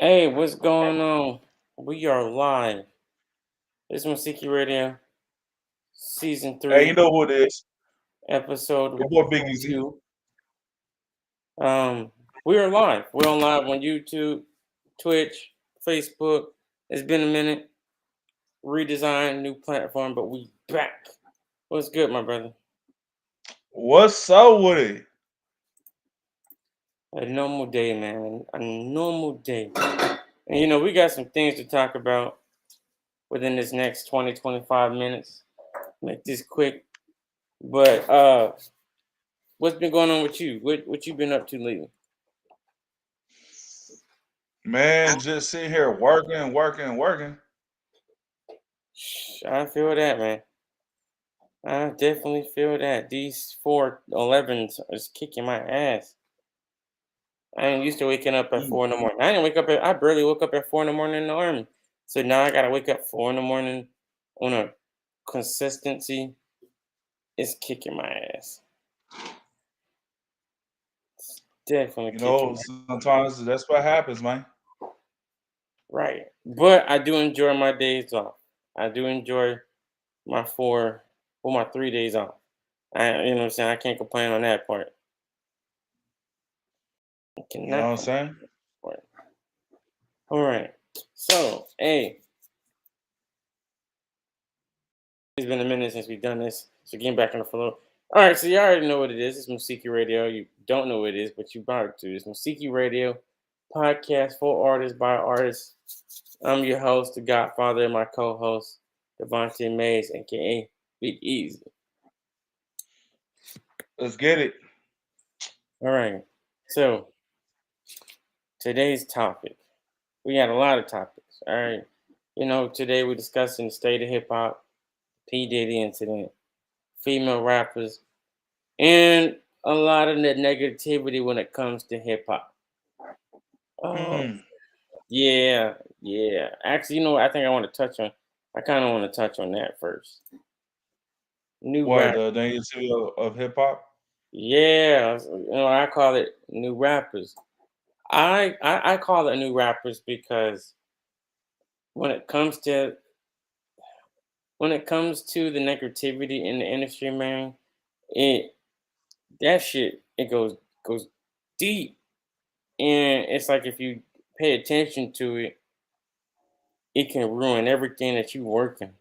Hey, what's going on? We are live. This is Mousiki Radio, Season Hey, you 3, know who it is? Episode Your boy Big Easy. 22. Um, we are live. We're on live on YouTube, Twitch, Facebook. It's been a minute. Redesigned, new platform, but we back. What's good, my brother? What's up with it? A normal day, man. A normal day. And we got some things to talk about within this next 20, 25 minutes. Make this quick. But what's been going on with you? What you been up to lately? Man, just sitting here working. I feel that, man. I definitely feel that. These 411s is kicking my ass. I ain't used to waking up at Mm. 4 in the morning. I barely woke up at 4 in the morning in the army. So now I gotta wake up 4 in the morning on a consistency. It's kicking my ass. Definitely You kicking know, my sometimes that's what happens, man. right. But I do enjoy my days off. I do enjoy my my 3 days off. You know what I'm saying? I can't complain on that part. I You know what cannot I'm complain saying? on that part. All right. So, hey, it's been a minute since we've done this. So getting back on the flow. All right, so you already know what it is. It's Mousiki Radio. You don't know what it is, but you about to. It's Mousiki Radio, podcast for artists by artists. I'm your host, the Godfather, and my co-host, Devontae Mays, aka Big Easy. Let's get it. All right. So today's topic. We had a lot of topics. All right. Today we're discussing the state of hip hop, P. Diddy incident, female rappers, and a lot of the negativity when it comes to hip hop. Oh, Mm. yeah, yeah. Actually, I think I want to touch on. I kind of want to touch on that first. New What, rap. the negativity of hip hop? Yeah, I call it new rappers. I call it new rappers because when it comes to the negativity in the industry, man, it that shit it goes deep, and it's like if you pay attention to it, it can ruin everything that you working.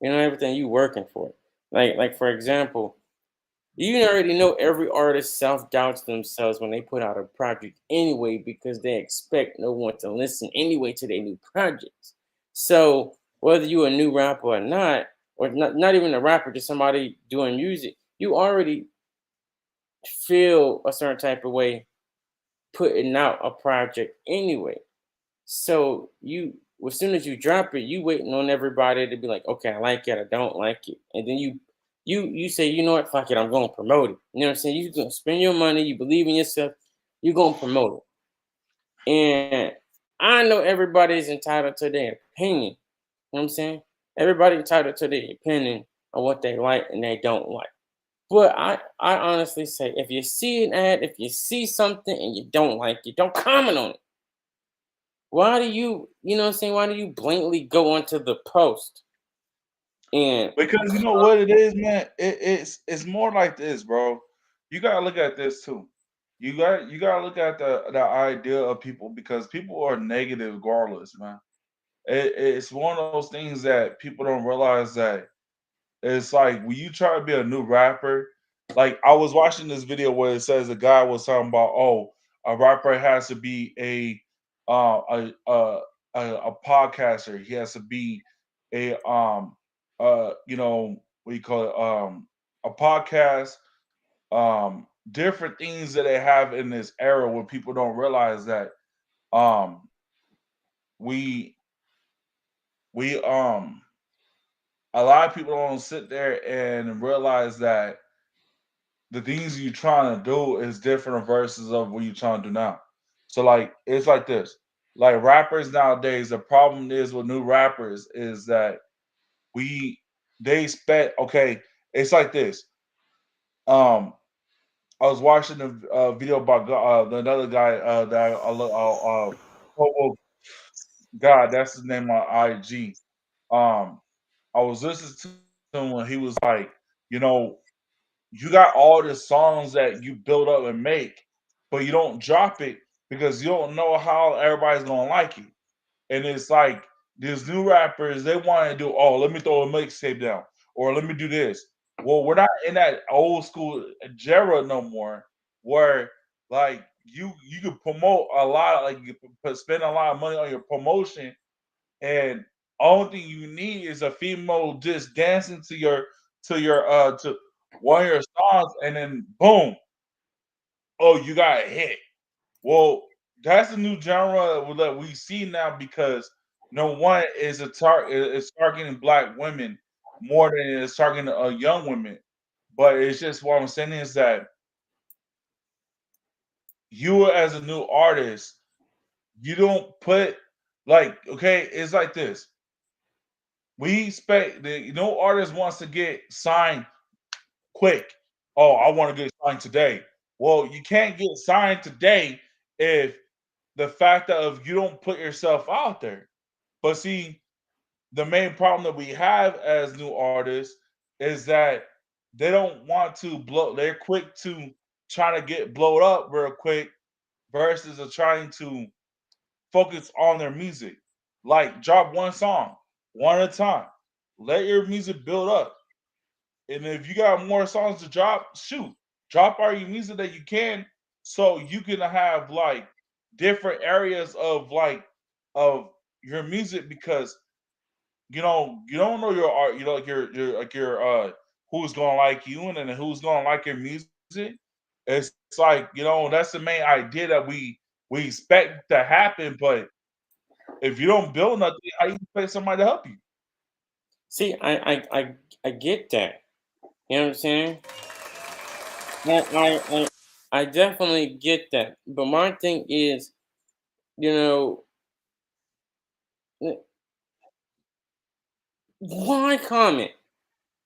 Everything you working for. Like for example, you already know every artist self doubts themselves when they put out a project anyway because they expect no one to listen anyway to their new projects. So whether you a new rapper or not even a rapper, just somebody doing music, you already feel a certain type of way putting out a project anyway. So as soon as you drop it, you waiting on everybody to be like, okay, I like it, I don't like it, and then you say, you know what, fuck it, I'm gonna promote it. You know what I'm saying? You gonna spend your money, you believe in yourself, you gonna promote it. And I know everybody's entitled to their opinion. You know what I'm saying? Everybody entitled to their opinion on what they like and they don't like. But I honestly say, if you see an ad, if you see something and you don't like it, don't comment on it. Why do you know what I'm saying? Why do you blatantly go onto the post and Because you know what it is, man? It's more like this, bro. You gotta look at this too. You gotta look at the idea of people because people are negative regardless, man. It's one of those things that people don't realize that it's like when you try to be a new rapper, like I was watching this video where it says a guy was talking about, oh, a rapper has to be uh, a a a podcaster. He has to be a what you call it a podcast. Different things that they have in this era where people don't realize that um we we a lot of people don't sit there and realize that the things you're trying to do is different versus of what you're trying to do now. So like it's like this. Like rappers nowadays, the problem is with new rappers is that we they expect okay, it's like this. Um I was watching a video about another guy that I look God, that's his name on IG. Um, I was listening to him when he was like, you know, you got all the songs that you build up and make, but you don't drop it because you don't know how everybody's gonna like it. And it's like these new rappers, they want to do, oh, let me throw a mixtape down, or let me do this. Well, we're not in that old school era no more, where like you could promote a lot, like you could spend a lot of money on your promotion, and only thing you need is a female just dancing to one of your songs, and then boom, oh, you got a hit. Well, that's a new genre that we see now because no one is is targeting black women more than it is targeting young women. But it's just what I'm saying is that you as a new artist, you don't put like okay, it's like this. We expect the no artist wants to get signed quick. Oh, I want to get signed today. Well, you can't get signed today if the fact of you don't put yourself out there. But see, the main problem that we have as new artists is that they don't want to blow. They're quick to try to get blowed up real quick versus of trying to focus on their music. Like drop one song, one at a time. Let your music build up. And if you got more songs to drop, shoot, drop all your music that you can, so you can have like different areas of of your music because you don't know your art, you know, like your who's gonna like you and then who's gonna like your music. It's like, that's the main idea that we expect to happen, but if you don't build nothing, how you expect somebody to help you? See, I get that. You know what I'm saying? I definitely get that. But my thing is, you know, why comment?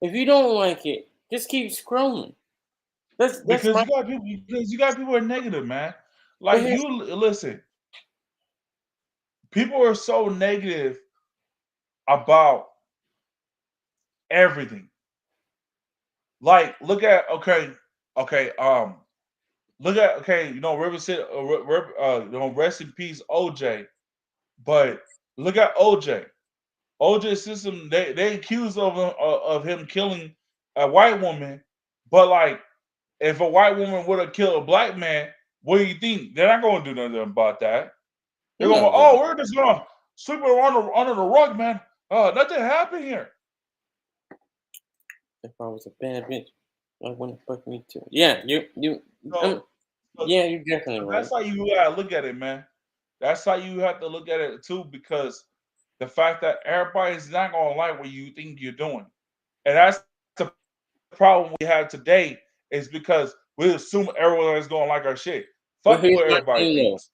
If you don't like it, just keep scrolling. That's my. Because you got people who are negative, man. But Like here's listen, people are so negative about everything. Like, look at okay, look at okay, River City, rest in peace, OJ. But look at OJ. OJ system, they accuse of him killing a white woman, but like, if a white woman would have killed a black man, what do you think? They're not going to do nothing about that. They're going, no. oh, we're just gonna sweep it under the rug, man. Nothing happened here. If I was a bad bitch, I wouldn't fuck me too. Yeah, So, so, yeah, you're definitely so right. that's how you gotta look at it, man. That's how you have to look at it too, because the fact that everybody's not gonna like what you think you're doing, and that's the problem we have today, is because we assume everyone is gonna like our shit. Fuck But what here's my everybody thing thinks.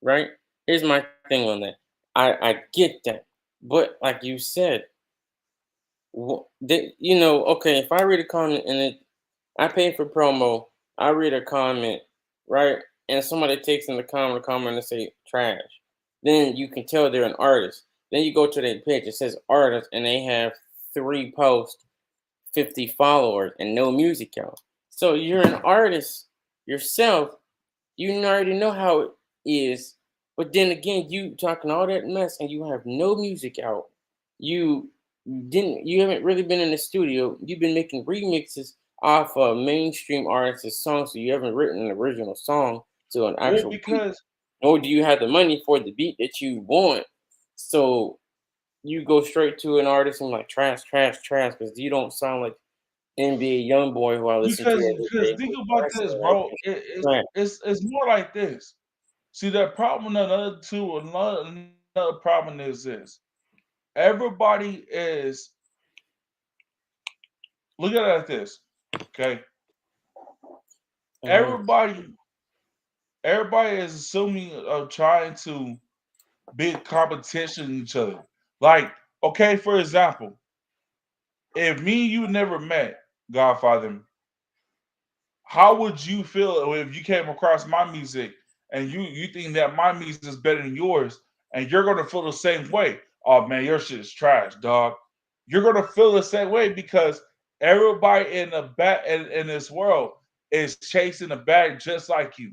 though, right? Here's my thing on that. I get that, but like you said, okay, if I read a comment and I pay for promo, I read a comment, right? And somebody takes in the comment and say trash. Then you can tell they're an artist. Then you go to their page, it says artist, and they have 3 posts, 50 followers, and no music out. So you're an artist yourself. You already know how it is. But then again, you talking all that mess and you have no music out. You you haven't really been in the studio. You've been making remixes off of mainstream artists' songs, so you haven't written an original song to an Well, actual beat. because Nor do you have the money for the beat that you want. So you go straight to an artist and like trash, trash, trash, because you don't sound like NBA YoungBoy who I listen to every because day. think Who about I say this, bro. trash. It's more like this. See, that problem, another problem is this. Everybody is look at it like this. Okay. Uh, Everybody everybody is assuming of trying to be competition with each other. Like, okay, for example, if me and you never met, Godfather, how would you feel if you came across my music and you think that my music is better than yours, and you're gonna feel the same way. Oh man, your shit is trash, dog. You're gonna feel the same way because everybody in the back in this world is chasing a bag just like you,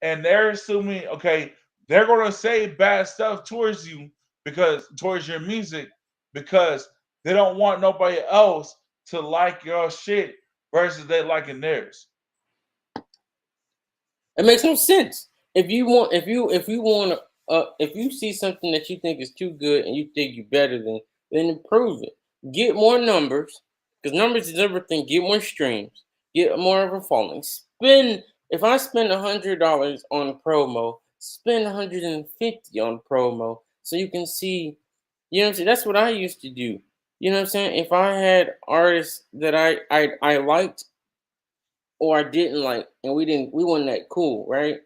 and they're assuming okay, they're gonna say bad stuff towards you because towards your music because they don't want nobody else to like your shit versus they liking theirs. It makes no sense. If you see something that you think is too good and you think you're better than, then improve it. Get more numbers, because numbers is everything. Get more streams. Get more of a following. Spend If I spend $100 on promo, spend 150 on promo so you can see. You know what I'm saying? That's what I used to do. You know what I'm saying? If I had artists that I liked or I didn't like, and we weren't that cool, right?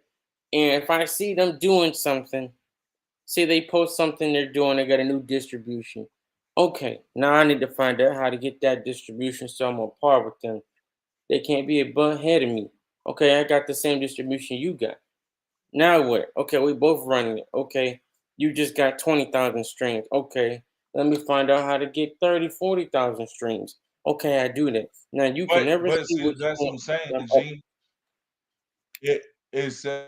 And if I see them doing something, say they post something they're doing, they got a new distribution. Okay, now I need to find out how to get that distribution so I'm on par with them. They can't be a butt ahead of me. Okay, I got the same distribution you got. Now what? Okay, we both running it. Okay, you just got 20,000 streams. Okay, let me find out how to get 30, 40,000 streams. Okay, I do that. Now you can never But see see, what that's you what I'm want. saying, Oh, Gene. It instead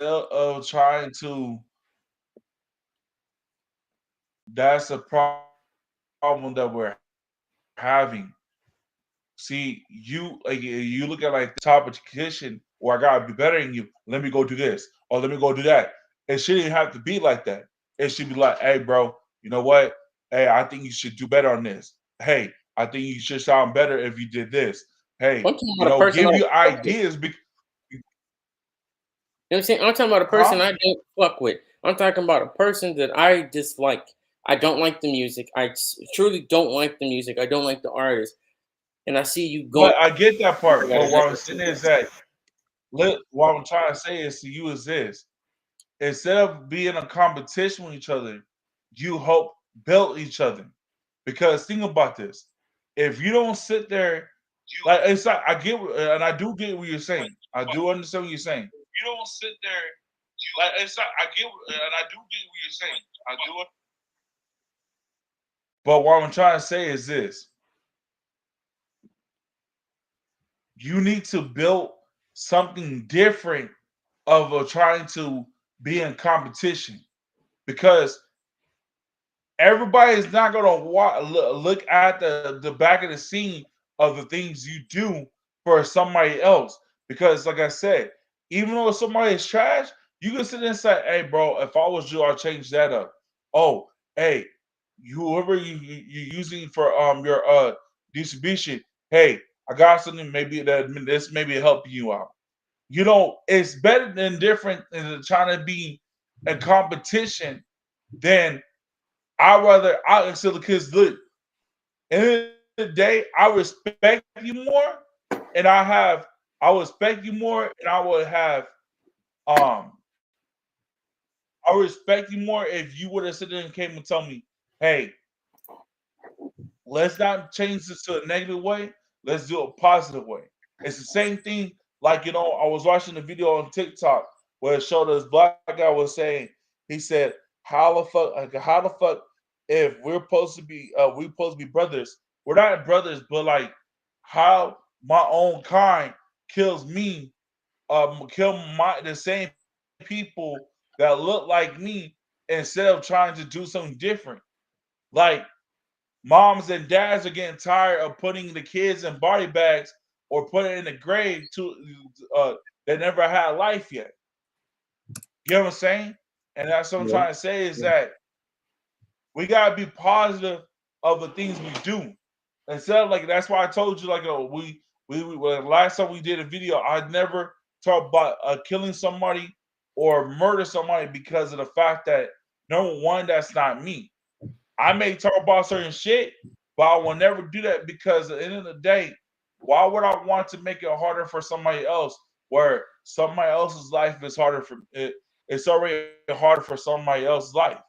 of trying to that's a problem that we're having. See, you you look at like this competition, or I gotta be better than you. Let me go do this, or let me go do that. It shouldn't have to be like that. It should be like, hey, bro, you know what? Hey, I think you should do better on this. Hey, I think you should sound better if you did this. Hey, I'm talking about a person give I you fuck with. ideas. You know what I'm saying? I'm talking about a person Huh? I don't fuck with. I'm talking about a person that I dislike. I don't like the music. Truly don't like the music. I don't like the artist. And I see you going. But I get that I part. gotta But what I'm get saying is that what I'm trying to say is to you is this: instead of being a competition with each other, you help build each other. Because think about this: if you don't sit there, like it's like I get, and I do get what you're saying. I do understand what you're saying. You don't sit there, like it's like I get, and I do get what you're saying. I do. But what I'm trying to say is this: you need to build something different of trying to be in competition because everybody is not going to look at the back of the scene of the things you do for somebody else. Because, like I said, even though somebody is trash, you can sit there and say, "Hey, bro, if I was you, I'll change that up." Oh, hey, whoever you using for your distribution, hey, I got something maybe that this maybe help you out. You know, it's better than different than trying to be a competition than I so because look, end of the day, I respect you more, and I respect you more, and I would have um I respect you more if you would have sit there and came and tell me, hey, let's not change this to a negative way. Let's do a positive way. It's the same thing. Like I was watching a video on TikTok where it showed this black guy was saying, he said, how the fuck, if we're supposed to be brothers, we're not brothers, but like how my own kind kills me, kill the same people that look like me instead of trying to do something different. Like moms and dads are getting tired of putting the kids in body bags or putting it in the grave to that never had life yet. You know what I'm saying? And that's what I'm Yeah. trying to say is that we gotta be positive of the things we do. Instead of like that's why I told you like well, last time we did a video, I'd never talk about killing somebody or murder somebody because of the fact that number one, that's not me. I may talk about certain shit, but I will never do that because at the end of the day, why would I want to make it harder for somebody else where somebody else's life is harder for it? It's already harder for somebody else's life.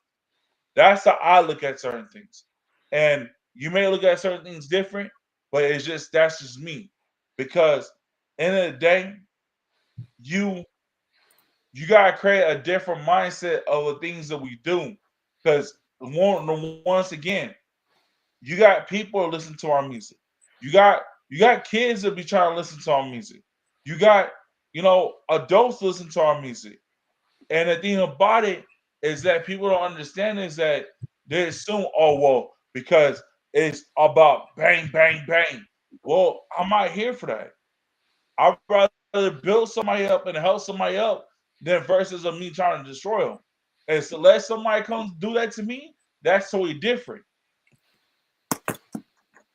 That's how I look at certain things. And you may look at certain things different, but that's just me. Because end of the day, you You gotta create a different mindset of the things that we do. Because once again, you got people that listen to our music. You got kids that be trying to listen to our music. You got adults listen to our music. And the thing about it is that people don't understand is that they assume, oh well, because it's about bang, bang, bang. Well, I'm not here for that. I'd rather build somebody up and help somebody up than versus of me trying to destroy them. And so let somebody come do that to me, that's totally different.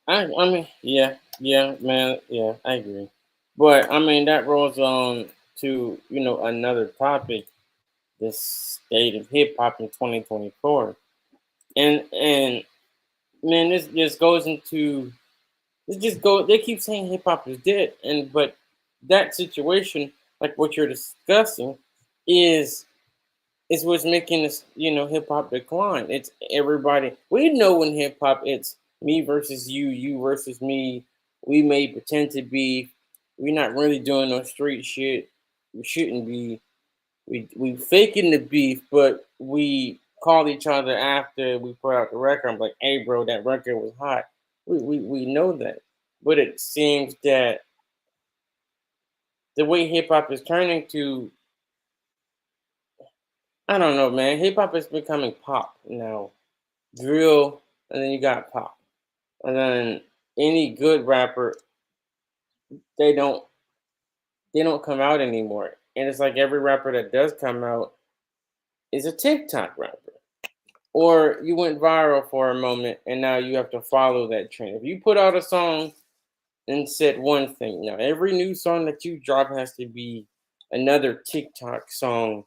I mean, yeah, yeah, man, yeah, I agree. But I mean, that rolls on to another topic: the state of hip hop in 2024. And man, this just goes into this just go. They keep saying hip hop is dead, and but that situation, like what you're discussing, is is what's making this hip hop decline. It's everybody. We know in hip hop, it's me versus you, you versus me. We may pretend to be. We're not really doing no street shit. We shouldn't be. We faking the beef, but we call each other after we put out the record. I'm like, hey, bro, that record was hot. We know that, but it seems that the way hip hop is turning to, I don't know, man. Hip hop is becoming pop now, drill, and then you got pop, and then any good rapper, they don't they don't come out anymore. And it's like every rapper that does come out is a TikTok rapper. Or you went viral for a moment and now you have to follow that trend. If you put out a song and said one thing, now every new song that you drop has to be another TikTok song,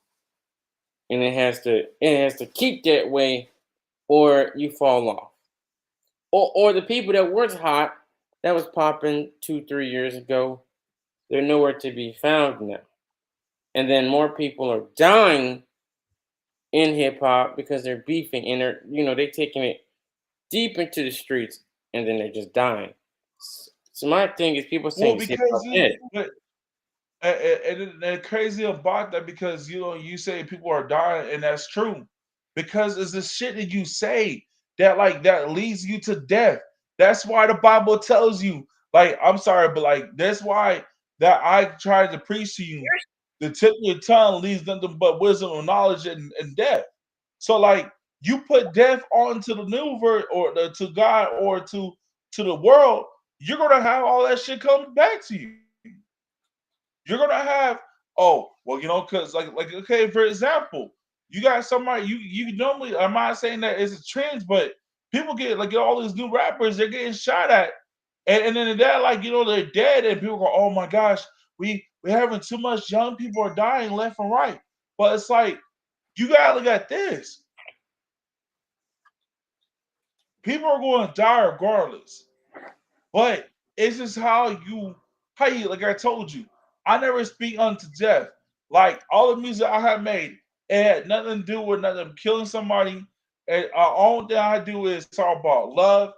and it has to keep that way or you fall off. Or the people that was hot, that was popping 2 3 years ago, they're nowhere to be found now. And then more people are dying in hip hop because they're beefing and they're taking it deep into the streets, and then they're just dying. So my thing is, people Well, saying hip because hop dead. and crazy about that because you say people are dying and that's true because it's the shit that you say that leads you to death. That's why the Bible tells you, like, I'm sorry, but like that's why that I tried to preach to you. The tip of your tongue leads nothing but wisdom and knowledge and death. So like you put death onto the new verse or to God or to the world, you're gonna have all that shit come back to you. You're gonna have, oh well, because like okay, for example, you got somebody you normally, I'm not saying that it's a trend, but people get like all these new rappers, they're getting shot at, and then that like they're dead, and people go, oh my gosh, we having too much young people are dying left and right, but it's like you gotta look at this. People are going to die regardless. But it's just how you like I told you, I never speak unto death. Like all the music I have made, it had nothing to do with nothing killing somebody. And all that I do is talk about love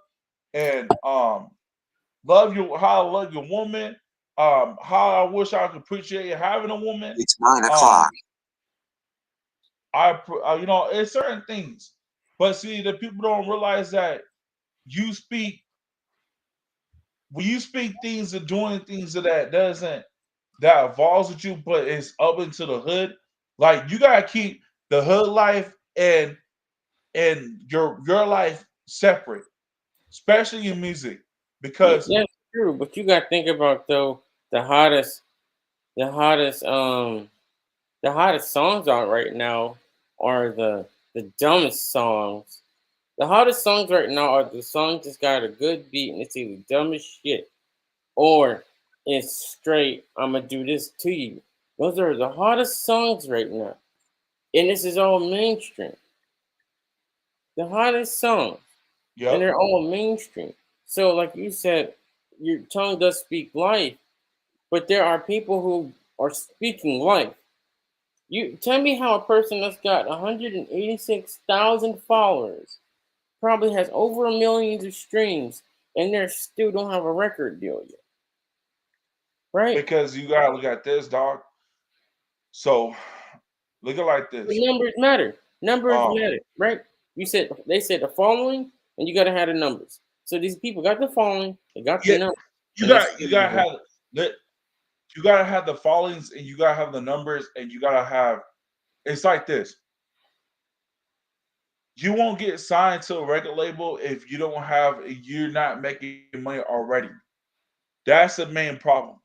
and love your how I love your woman, how I wish I could appreciate having a woman. It's 9 o'clock. Um, it's certain things. But see, the people don't realize that you speak when you speak things and doing things that evolves with you, but it's up into the hood. Like you gotta keep the hood life and your life separate, especially in music, Yeah, because that's true, but you got to think about though the hottest, the hottest, the hottest songs out right now are the dumbest songs. The hottest songs right now are the songs that's got a good beat and it's either dumb as shit or it's straight. I'ma do this to you. Those are the hottest songs right now, and this is all mainstream. The hottest songs, and yep. they're all mainstream. So, like you said, your tongue does speak life, but there are people who are speaking life. You tell me how a person that's got 186,000 followers probably has over a million of streams, and they still don't have a record deal yet, right? Because you gotta look at this, dog. So Look at it like The this. numbers matter. Numbers Um, matter, right? They said the following, and you gotta have the numbers. So these people got the following, they got the yeah, numbers, you and that's got you gotta have you gotta have the followings and you gotta have the numbers and you gotta have. It's like this. You won't get signed to a record label if you're not making money already. That's the main problem.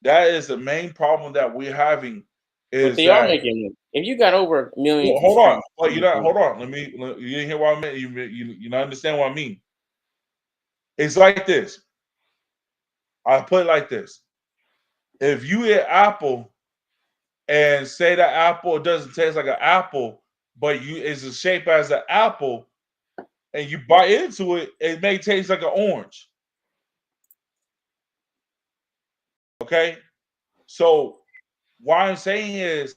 That is the main problem that we're having but is they are that making money. If you got over well, millions of hold on. streams, Well, you know, hold on. You didn't hear what I meant. You don't understand what I mean. It's like this. I put it like this. If you eat Apple and say that apple doesn't taste like an apple, but you is a shape as an apple, and you bite into it, it may taste like an orange. Okay, so what I'm saying is,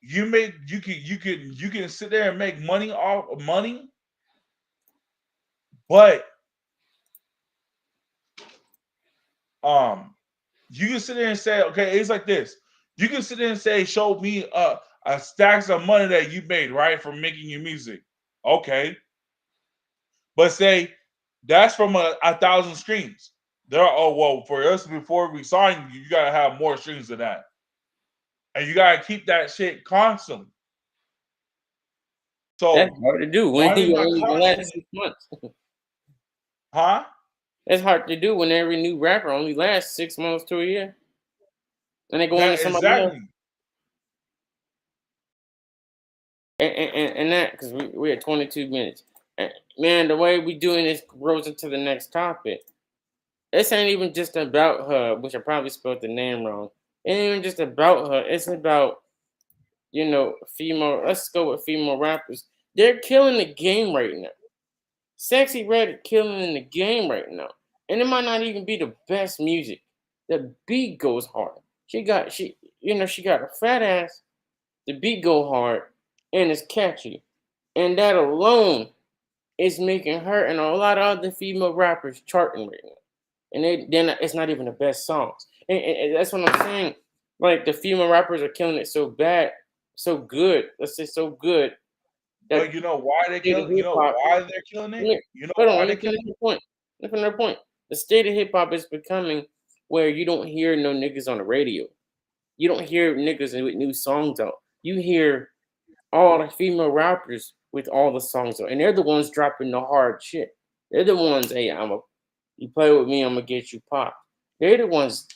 you can sit there and make money off of money, but um, you can sit there and say, okay, it's like this. You can sit there and say, show me a stacks of money that you made right from making your music. Okay, but say that's from a thousand streams. There are, oh well, for us before we sign you, you gotta have more streams than that. And you gotta keep that shit constant. that's So hard to do when why are they you not only constant? last 6 months. Huh? That's hard to do when every new rapper only lasts 6 months to a year, and they go on to That somebody else. exactly. And that because we're at 22 minutes. And, man, the way we doing this grows into the next topic. This ain't even just about her, which I probably spelled the name wrong. It ain't even just about her. It's about female. Let's go with female rappers. They're killing the game right now. Sexy Red killing in the game right now, and it might not even be the best music. The beat goes hard. She got a fat ass. The beat go hard, and it's catchy, and that alone is making her and a lot of other female rappers charting right now. And it's not even the best songs, and that's what I'm saying. Like the female rappers are killing it so bad, so good. Let's say so good that But you know why they state of kill? You hip know hop. why they're killing it? You know Hold on, why let they me killing finish it? the point. Let me finish the point. The state of hip hop is becoming where you don't hear no niggas on the radio. You don't hear niggas with new songs out. You hear all the female rappers with all the songs out, and they're the ones dropping the hard shit. They're the ones, hey, you play with me, I'm gonna get you popped. They're the ones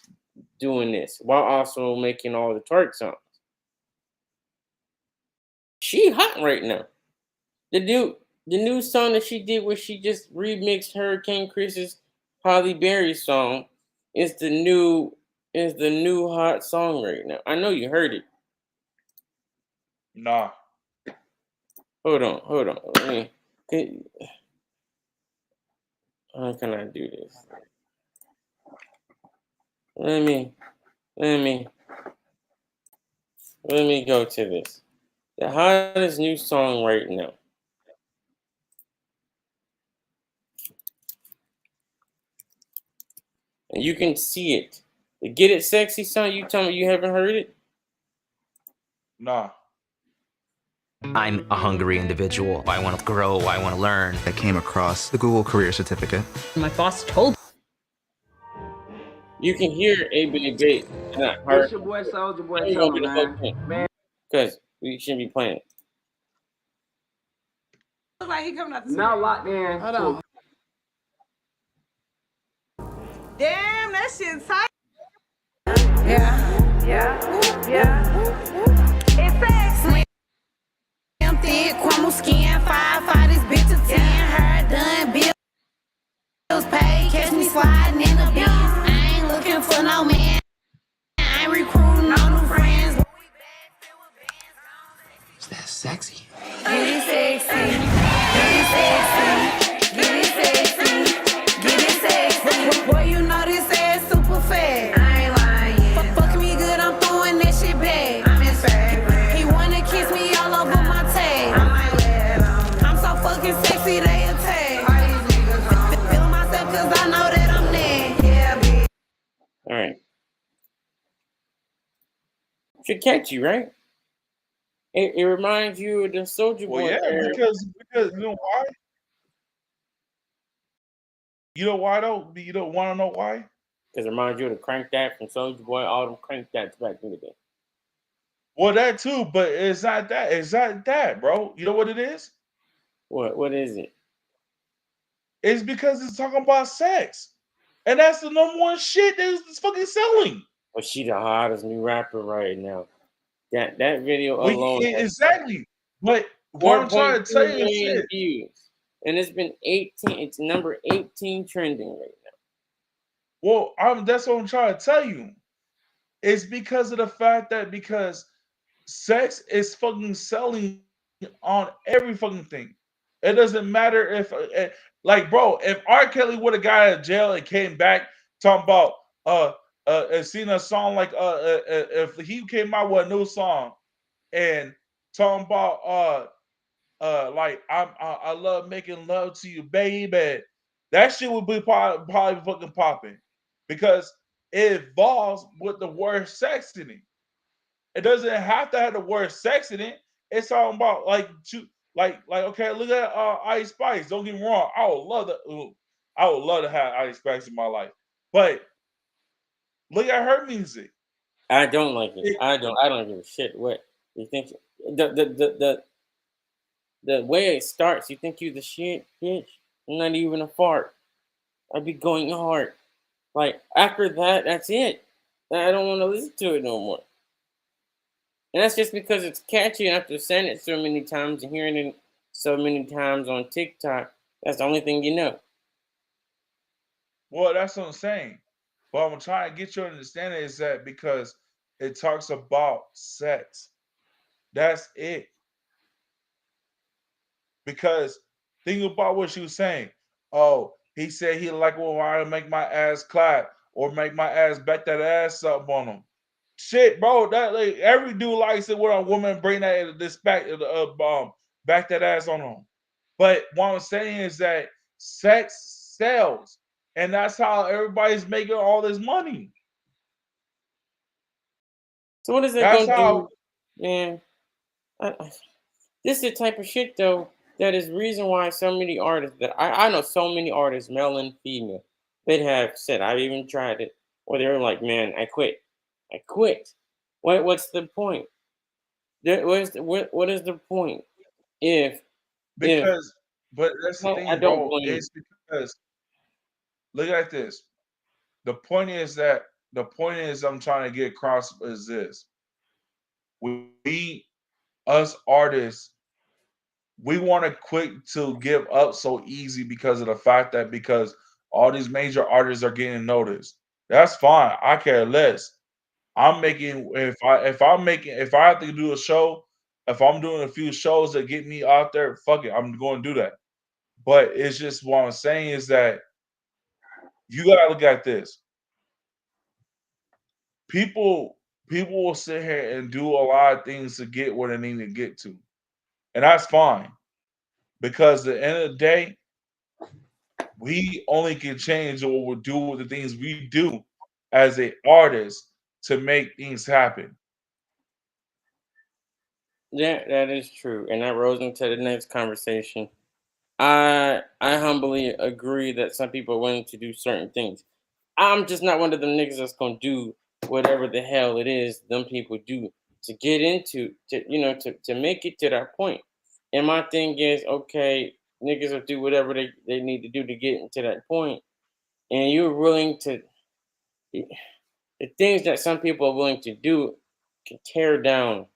doing this while also making all the twerk songs. She hot right now. The new song that she did where she just remixed Hurricane Chris's Holly Berry song is the new hot song right now. I know you heard it. Nah. Hold on. How can I do this? Let me let me let me go to this. The hottest new song right now. And you can see it. The Get It Sexy song, you tell me you haven't heard it? Nah. I'm a hungry individual. I want to grow. I want to learn. I came across the Google Career Certificate. My boss told You can hear A Baby not her. It's your boy Soldier Boy Let me go telling get a whole man. thing. Because we shouldn't be playing it. look like he coming out the Now locked in. Hold on. Damn, that shit tight. Yeah. It's sexy. Slim, thick, crumble skin, 5'5", this bitch a 10, hair done, bills paid, catch me sliding in the Benz. I ain't looking for no man, I ain't recruiting no new friends. Is that sexy? Get it sexy, get it sexy, get it sexy, get it sexy. Boy, you know this ass super fat. I ain't lying. Fuck me good, I'm throwing that shit back. I'm his favorite. He wanna kiss me all over my tag. I might let him. I'm so fucking sexy, they attack. All these niggas feeling myself 'cause I know that I'm next. Yeah, bitch. All right. Should catch you, right? It reminds you of the Soldier Well, Boy yeah, era because you know why? You know why though? You don't want to know why? because it reminds you of the Crank That from Soldier Boy, all them Crank That's back in the day. Well, that too, but it's not that. It's not that, bro. You know what it is? What is it? It's because it's talking about sex, and that's the number one shit that's fucking selling. Well, she the hottest new rapper right now. That video alone has Exactly. But what I'm trying to 4.2 tell you is million this. views, and it's been 18. It's number 18 trending right now. Well, that's what I'm trying to tell you. It's because of the fact that because sex is fucking selling on every fucking thing. It doesn't matter if, like, bro, if R. Kelly would have got out of jail and came back talking about and seen a song like if he came out with a new song and talking about like I love making love to you, baby. That shit would be probably fucking popping because it involves with the word sex in it. It doesn't have to have the word sex in it. It's talking about like okay, look at Ice Spice. Don't get me wrong. I would love to have Ice Spice in my life. But look at her music. I don't like it. It- I don't give a shit what you think. The way it starts, you think you the shit, bitch. I'm not even a fart. I'd be going hard. Like after that, that's it. I don't want to listen to it no more. And that's just because it's catchy and after saying it so many times and hearing it so many times on TikTok, that's the only thing you know. well, that's what I'm saying. But I'm trying to get you to understand is that because it talks about sex. That's it. Because think about what she was saying. Oh, he said he like when I make my ass clap or make my ass back that ass up on him. Shit, bro, that like, every dude likes it when a woman bring that this back that ass on them. But what I'm saying is that sex sells, and that's how everybody's making all this money. So what is that That's gonna how do, man? This is the type of shit though that is reason why so many artists that I know so many artists, male and female, that have said I've even tried it, or they're like, man, I quit, I quit. What's the point? What is the point if because. But that's the I thing, don't bro. blame you. It's because look at this. The point is that the point is I'm trying to get across is this. We us artists, we want to quit to give up so easy because of the fact that because all these major artists are getting noticed. That's fine. I care less. I'm making if I have to do a show, if I'm doing a few shows that get me out there, fuck it, I'm going to do that. But it's just what I'm saying is that you gotta look at this. People people will sit here and do a lot of things to get where they need to get to. And that's fine. Because at the end of the day, we only can change what we do with the things we do as a artist to make things happen. Yeah, that is true, and that rolls into the next conversation. I humbly agree that some people are willing to do certain things. I'm just not one of them niggas that's gonna do whatever the hell it is them people do to get into to make it to that point. And my thing is, okay, niggas will do whatever they need to do to get into that point, and you're willing to the things that some people are willing to do can tear down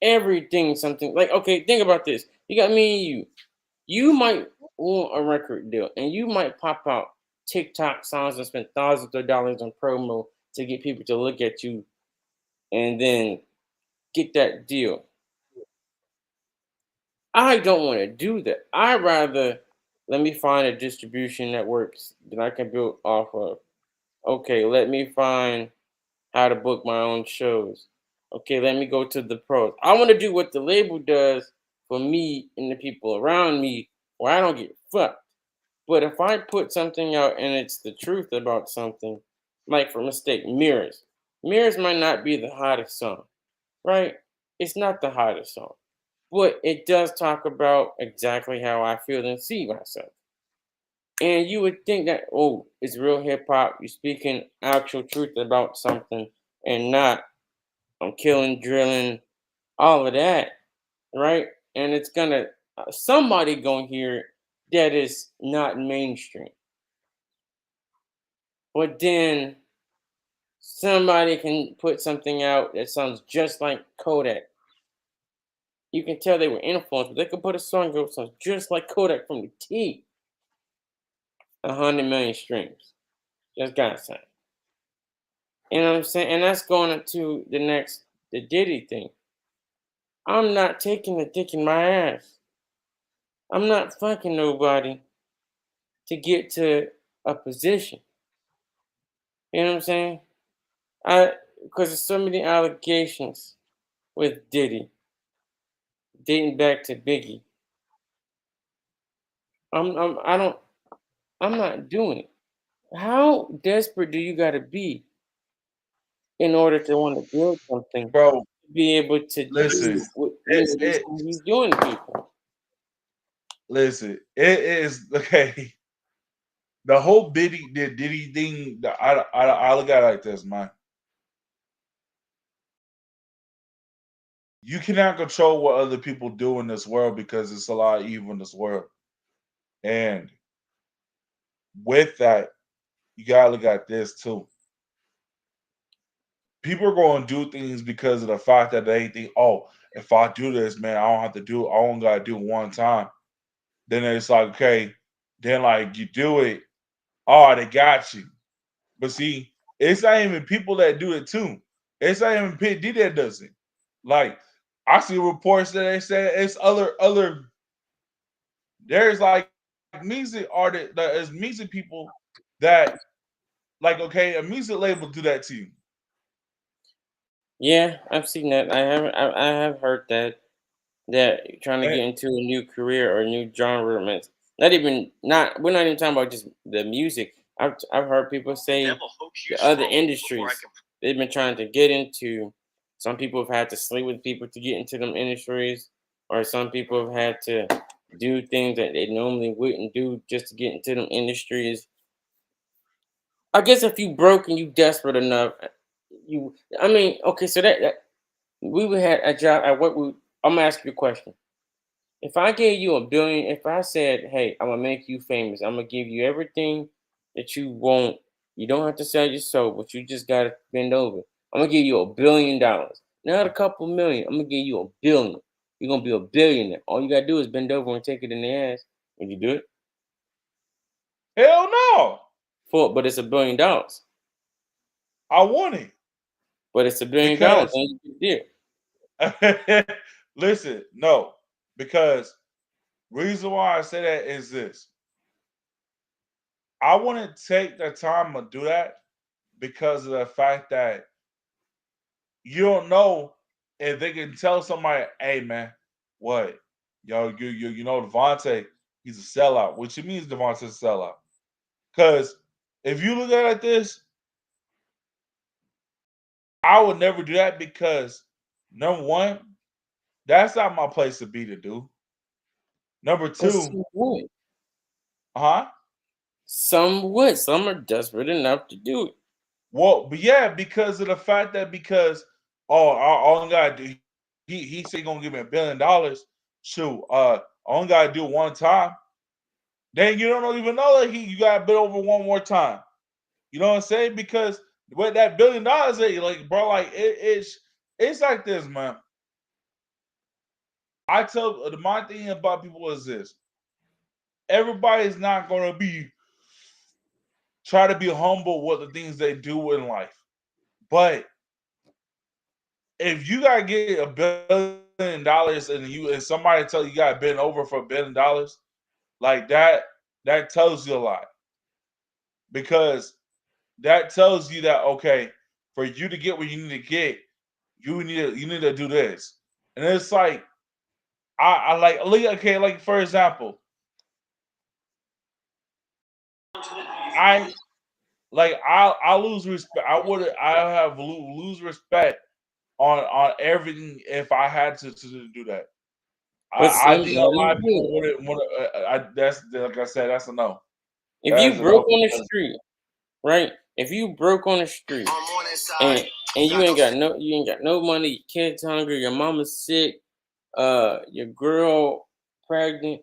everything. Something like okay, think about this. You got me and you. You might want a record deal, and you might pop out TikTok songs and spend thousands of dollars on promo to get people to look at you, and then get that deal. I don't want to do that. I rather let me find a distribution networks that I can build off of. Okay, let me find how to book my own shows. Okay, let me go to the pros. I want to do what the label does for me and the people around me, where I don't get fucked. But if I put something out and it's the truth about something, like for mistake, Mirrors. Mirrors might not be the hottest song, right? It's not the hottest song, but it does talk about exactly how I feel and see myself. And you would think that, oh, it's real hip hop. You're speaking actual truth about something and not I'm killing, drilling, all of that, right? And it's gonna somebody gonna hear it that is not mainstream. But then somebody can put something out that sounds just like Kodak. You can tell they were influenced, but they could put a song that sounds just like Kodak from the T. 100 million streams. Just got to say. You know what I'm saying? And that's going into the next, the Diddy thing. I'm not taking the dick in my ass. I'm not fucking nobody to get to a position. You know what I'm saying? Because there's so many allegations with Diddy dating back to Biggie. I don't, I'm not doing it. How desperate do you got to be in order to want to build something, bro. to be able to Listen, do what these it things he's doing to people? listen. It is okay. The whole Diddy thing. I look at it like this, man. You cannot control what other people do in this world because it's a lot of evil in this world. And with that, you gotta look at this too. People are going to do things because of the fact that they think, oh, if I do this, man, I don't have to do it. I only gotta do it one time. Then it's like, okay, then like you do it, oh, they got you. But see, it's not even people that do it too. It's not even P. D that does it. Like I see reports that they say it's other. There's like music artists, there's music people that like okay, a music label do that to you. Yeah, I've seen that. I have heard that trying to And get into a new career or a new genre, man. Not even not we're not even talking about just the music. I've heard people say the other industries they've been trying to get into. Some people have had to sleep with people to get into them industries, or some people have had to do things that they normally wouldn't do just to get into them industries. I guess if you broke and you desperate enough, you I mean, okay, so that we would had a job at what we I'm gonna ask you a question. If I gave you $1 billion, if I said, "Hey, I'm gonna make you famous. I'm gonna give you everything that you want. You don't have to sell your soul, but you just gotta bend over. I'm gonna give you $1 billion. Not a couple million. I'm gonna give you $1 billion. You're gonna be a billionaire. All you gotta do is bend over and take it in the ass. Would you do it? hell no, But it's $1 billion. I want it But it's $1 billion, because and you did. listen, no, because reason why I say that is this. I wouldn't take the time to do that because of the fact that you don't know if they can tell somebody, hey man, what? Yo, you know Devontae, he's a sellout. Which it means Devontae's a sellout. Because if you look at it like this, I would never do that because number one, that's not my place to be to do. Number But two, some would. huh? Some would. Some are desperate enough to do it. Well, but yeah, because of the fact that because all I gotta do, he said he gonna give me $1 billion. Shoot, I only gotta do it one time. Then you don't even know that you gotta bid over one more time. You know what I'm saying? Because with that $1 billion, like bro, like it's like this, man. I tell my thing about people is this: everybody's not gonna be try to be humble with the things they do in life, but if you gotta get $1 billion and somebody tell you got bent over for $1 billion, like that tells you a lot because that tells you that okay, for you to get what you need to get, you need to do this, and it's like I like look okay, like for example, I I lose respect. I have lose respect on everything if I had to do that. But I some think a lot of people you wouldn't want to. That's like I said. That's a no. if That you is a broke no on the because street, right? If you broke on the street and you ain't got no money, your kids hungry, your mama's sick, your girl pregnant,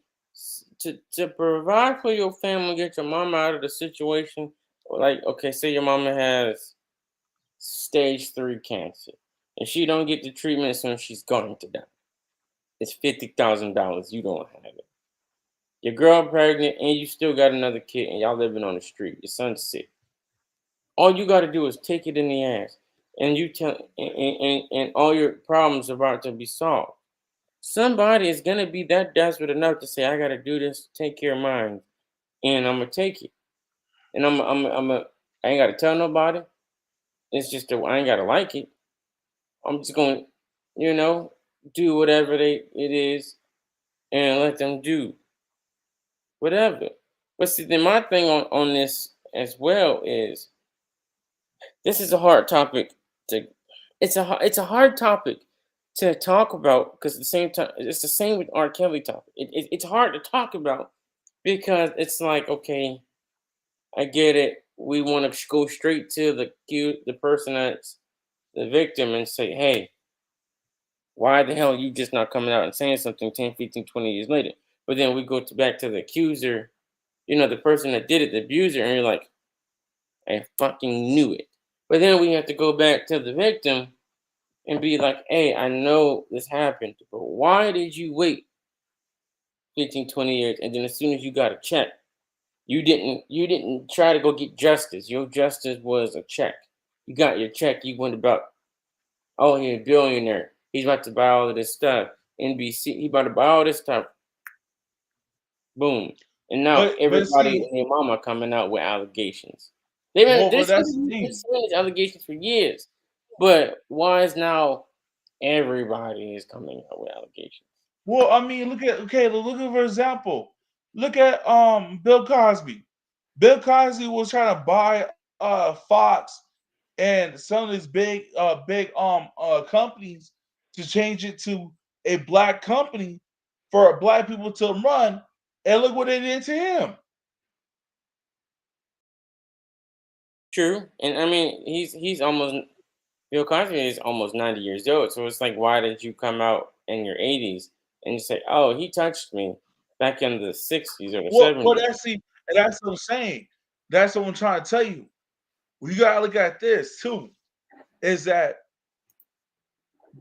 to provide for your family, get your mama out of the situation. Like, okay, say your mama has stage 3 cancer, and she don't get the treatment as soon as she's going to die. It's $50,000. You don't have it. Your girl pregnant, and you still got another kid, and y'all living on the street. Your son's sick. All you got to do is take it in the ass, and you tell, and all your problems are about to be solved. Somebody is gonna be that desperate enough to say, "I got to do this, to take care of mine, and I'm gonna take it, and I ain't got to tell nobody. It's just that I ain't got to like it. I'm just gonna, you know, do whatever it is, and let them do whatever." But see, then my thing on this as well is this is a hard topic to. It's a hard topic to talk about because at the same time it's the same with R. Kelly topic. It's hard to talk about because it's like, okay, I get it. We want to go straight to the person that's the victim and say, hey, why the hell are you just not coming out and saying something 10, 15, 20 years later? But then we go back to the accuser, the person that did it, the abuser, and you're like, I fucking knew it. But then we have to go back to the victim and be like, hey, I know this happened, but why did you wait 15, 20 years? And then as soon as you got a check, you didn't try to go get justice. Your justice was a check. You got your check, you went about, oh, he's a billionaire. He's about to buy all of this stuff. NBC, he about to buy all this stuff. Boom. And now but everybody see, and their mama coming out with allegations. They've been well, they're but saying that's the thing. these allegations for years. But why is now everybody is coming out with allegations? Well, I mean, look at for example, look at Bill Cosby. Bill Cosby was trying to buy Fox and some of these big companies to change it to a black company for black people to run, and look what they did to him. True. And I mean he's almost Bill Cosby is almost 90 years old. So it's like, why did you come out in your 80s and you say, oh, he touched me back in the 60s or the Well, 70s? that's see, and that's what I'm saying. That's what I'm trying to tell you. Well, you gotta look at this too. Is that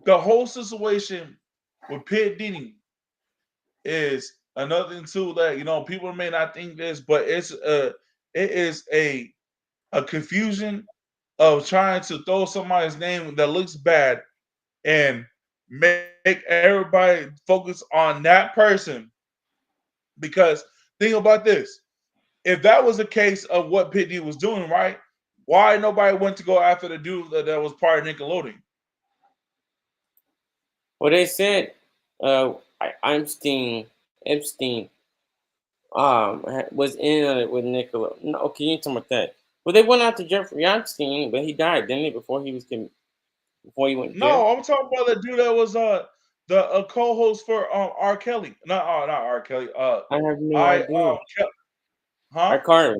the whole situation with Pitt Diddy is another thing too that people may not think this, but it is a confusion of trying to throw somebody's name that looks bad and make everybody focus on that person. Because think about this: if that was the case of what Pitt Diddy was doing, right? Why nobody went to go after the dude that was part of Nickelodeon? Well, they said Epstein was in on it with Nicola. No, okay, you ain't talking about that. Well, they went out to Jeffrey Epstein, but he died, didn't he? Before he went to jail. No, I'm talking about the dude that was the co-host for R. Kelly. Not R. Kelly. I have no I idea. huh? Or Carter.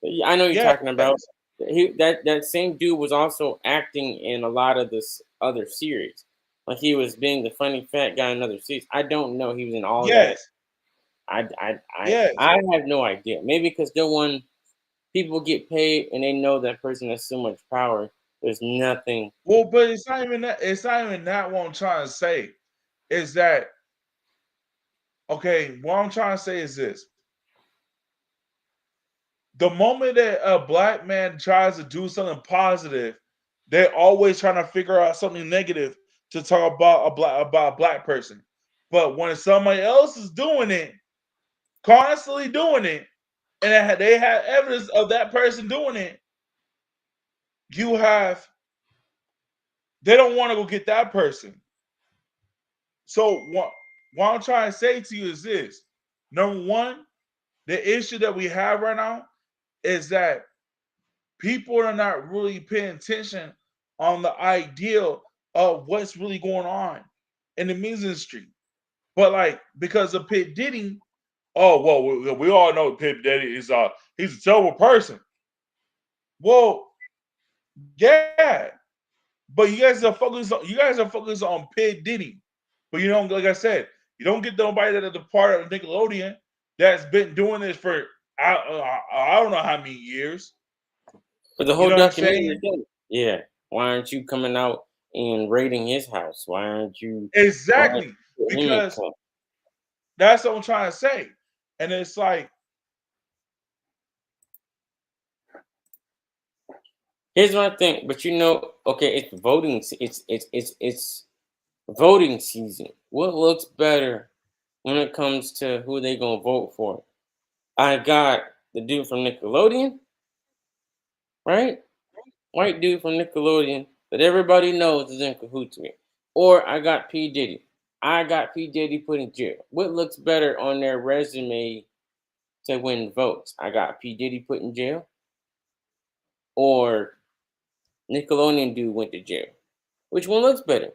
Yeah, I know you're Yes. talking about. That same dude was also acting in a lot of this other series. Like he was being the funny fat guy in other series. I don't know. He was in all that. Yes. Yes. I have no idea. Maybe because no one people get paid and they know that person has so much power. There's nothing. Well, but it's not even that. It's not even that. What I'm trying to say is that okay. What I'm trying to say is this: the moment that a black man tries to do something positive, they're always trying to figure out something negative to talk about a black person. But when somebody else is doing it, constantly doing it, and they have evidence of that person doing it, you have they don't want to go get that person. So what I'm trying to say to you is this: number one, the issue that we have right now is that people are not really paying attention on the ideal of what's really going on in the music industry. But like because of Pit Diddy, oh well, we all know Pit Diddy is he's a terrible person. Well, yeah, but you guys are focused on Pit Diddy, but you don't like I said, you don't get nobody that is a part of Nickelodeon that's been doing this for I don't know how many years. But the You whole know what I'm documentary saying? is done. Yeah. Why aren't you coming out and raiding his house? Why aren't Exactly, you put him in because cuffs? that's what I'm trying to say, and it's like, Here's my thing, but okay, it's voting. It's voting season. What looks better when it comes to who they gonna vote for? I got the dude from Nickelodeon, right? White dude from Nickelodeon that everybody knows is in cahoots with. Or I got P. Diddy. I got P. Diddy put in jail. What looks better on their resume to win votes? I got P. Diddy put in jail, or Nickelodeon dude went to jail. Which one looks better?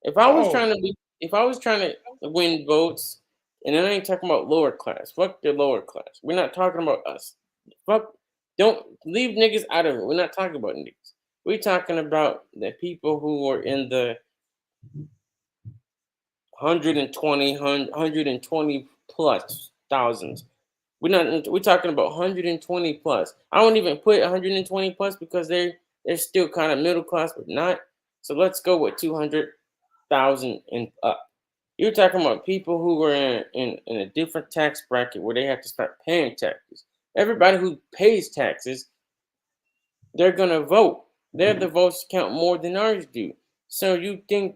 If I was oh, trying to be, if I was trying to win votes, and then I ain't talking about lower class. Fuck the lower class. We're not talking about us. Fuck. Don't leave niggas out of it. We're not talking about niggas. We're talking about the people who are in the 120 plus thousands. We're talking about 120 plus. I don't even put 120 plus because they're still kind of middle class, but not. So let's go with 200,000 and up. You're talking about people who are in a different tax bracket where they have to start paying taxes. Everybody who pays taxes, they're gonna vote. The votes count more than ours do. So you think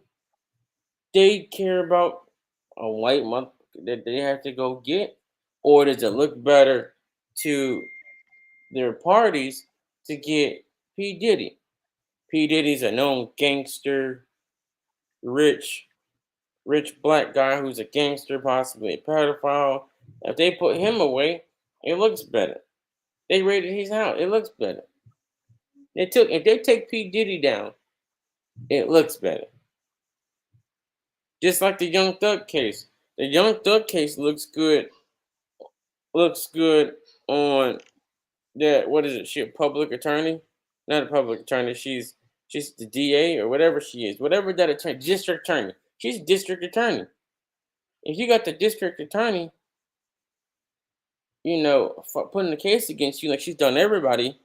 they care about a white month that they have to go get, or does it look better to their parties to get P Diddy? P Diddy's a known gangster, rich black guy who's a gangster, possibly a pedophile. If they put him away, it looks better. They raided his house. It looks better. If they take P Diddy down, it looks better. Just like the Young Thug case. The Young Thug case looks good. Looks good on that. What is it? She a public attorney? Not a public attorney. She's the DA or whatever she is. Whatever that attorney, district attorney. She's district attorney. If you got the district attorney, for putting the case against you like she's done everybody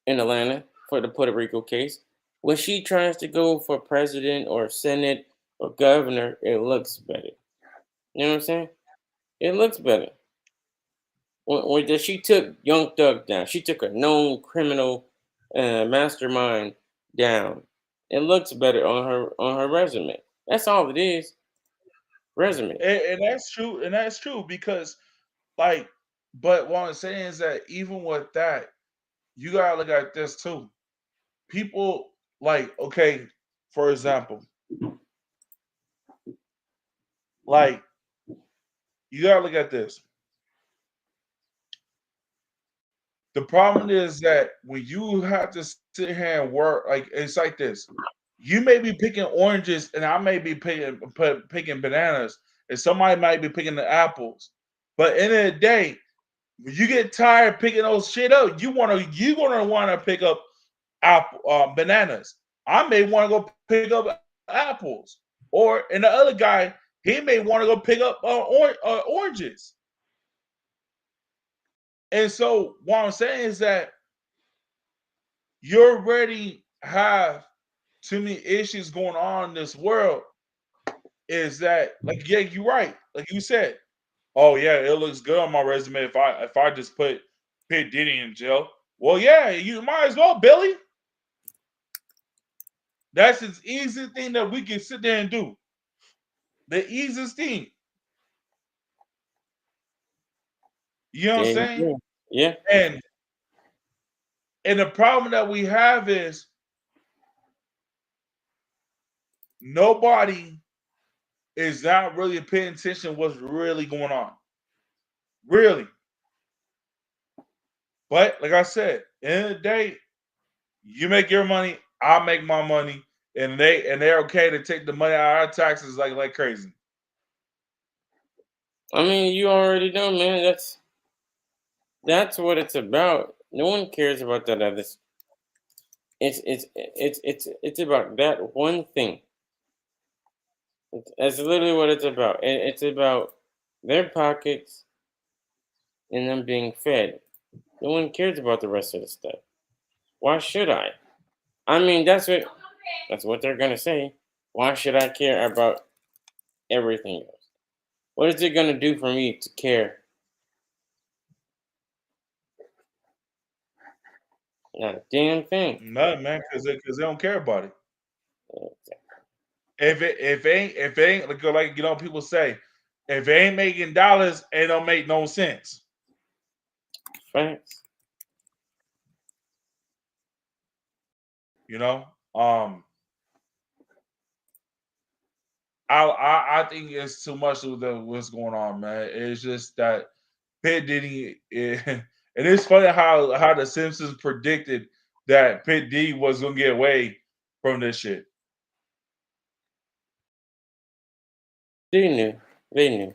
in Atlanta for the Puerto Rico case. When she tries to go for president or senate or governor, it looks better. You know what I'm saying? It looks better. She took Young Thug down. She took a known criminal mastermind down. It looks better on her resume. That's all it is. Resume. and that's true because like, but what I'm saying is that even with that, you gotta look at this too. People like, okay, for example, like you gotta look at this. The problem is that when you have to sit here and work, like it's like this. You may be picking oranges, and I may be picking bananas, and somebody might be picking the apples. But end of the day, when you get tired picking those shit up, you gonna want to pick up bananas. I may want to go pick up apples, and the other guy he may want to go pick up oranges. And so what I'm saying is that you already have too many issues going on in this world. Is that like, yeah, you're right. Like you said, oh yeah, it looks good on my resume if I just put Pit Diddy in jail. Well, yeah, you might as well, Billy. That's the easiest thing that we can sit there and do. The easiest thing. You know what I'm Yeah, saying? yeah, yeah. And the problem that we have is nobody is not really paying attention to what's really going on. Really. But like I said, end of the day, you make your money, I make my money, and they're okay to take the money out of our taxes like crazy. I mean, you already know, man. That's what it's about. No one cares about that other. It's about that one thing. That's literally what it's about. It's about their pockets and them being fed. No one cares about the rest of the stuff. Why should I? I mean, that's what they're gonna say. Why should I care about everything else? What is it gonna do for me to care? Not a damn thing. Nothing, man, because they don't care about it. If it ain't like people say, if it ain't making dollars, it don't make no sense. Facts. You know, I think it's too much of what's going on, man. It's just that Pitt Diddy. It is funny how the Simpsons predicted that Pitt Diddy was gonna get away from this shit. They knew. They knew. You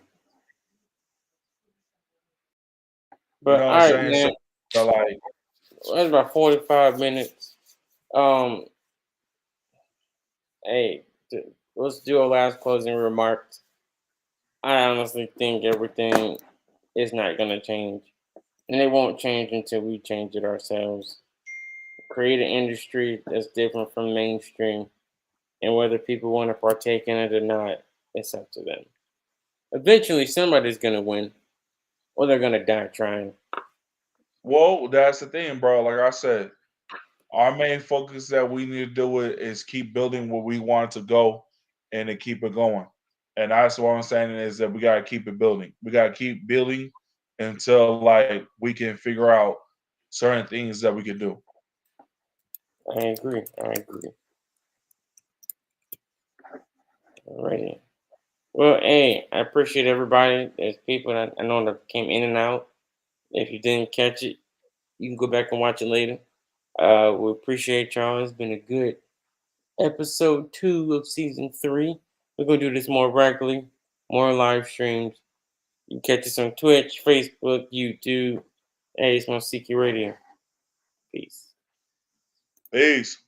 But know what all I'm right, saying? man. So like, That's about 45 minutes. Um, hey, let's do our last closing remarks. I honestly think everything is not gonna change, and it won't change until we change it ourselves. Create an industry that's different from mainstream, and whether people want to partake in it or not, it's up to them. Eventually, somebody's gonna win, or they're gonna die trying. well, that's the thing, bro. Like I said, our main focus that we need to do is keep building where we want to go and to keep it going. And that's what I'm saying is that we gotta keep it building. We gotta keep building until like we can figure out certain things that we can do. I agree. I agree. Alrighty. Well, hey, I appreciate everybody. There's people that I know that came in and out. If you didn't catch it, you can go back and watch it later. We appreciate y'all. It's been a good episode 2 of season 3. We're gonna do this more regularly, more live streams. You can catch us on Twitch, Facebook, YouTube. Hey, it's Mousiki Radio. Peace. Peace.